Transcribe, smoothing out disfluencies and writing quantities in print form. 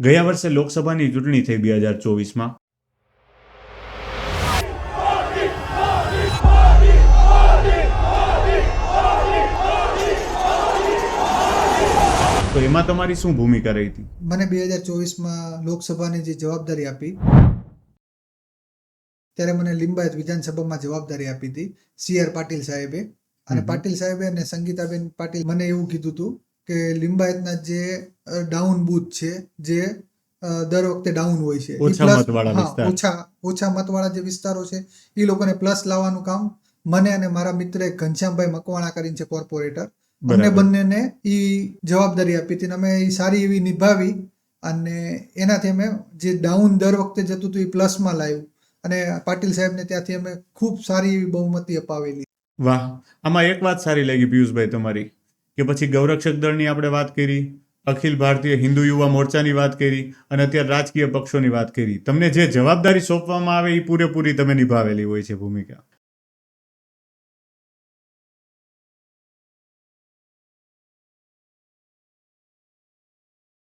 ગયા વર્ષે લોકસભાની ચૂંટણી થઈ 2024માં. તો એમાં તમારી શું ભૂમિકા રહી હતી? મને 2024માં લોકસભાની જે જવાબદારી આપી ત્યારે મને લિંબાયત વિધાનસભામાં જવાબદારી આપી હતી CR પાટીલ સાહેબે. અને પાટીલ સાહેબે અને સંગીતાબેન પાટીલ મને એવું કીધું હતું કે લિંબાયતના જે ડાઉન બૂથ છે, જે દર વખતે ડાઉન હોય છે, ઓછા મતવાળા જે વિસ્તારો છે એ લોકોને પ્લસ લાવવાનું કામ મને અને મારા મિત્ર ઘનશ્યામભાઈ મકવાણા કરીને છે કોર્પોરેટર, અમને બંનેને એ જવાબદારી આપી હતી. અમે એ સારી એવી નિભાવી અને એનાથી અમે જે ડાઉન દર વખતે જતું હતું એ પ્લસમાં લાવ્યું અને પાટીલ સાહેબને ત્યાંથી અમે ખૂબ સારી એવી બહુમતી અપાવેલી. વાહ! આમાં એક વાત સારી લાગી પિયુષભાઈ તમારી, કે પછી ગૌરક્ષક દળની આપણે વાત કરી, અખિલ ભારતીય હિન્દુ યુવા મોરચાની વાત કરી અને અત્યારે રાજકીય પક્ષોની વાત કરી. તમને જે જવાબદારી સોંપવામાં આવે એ પૂરેપૂરી તમે નિભાવેલી હોય છે ભૂમિકા.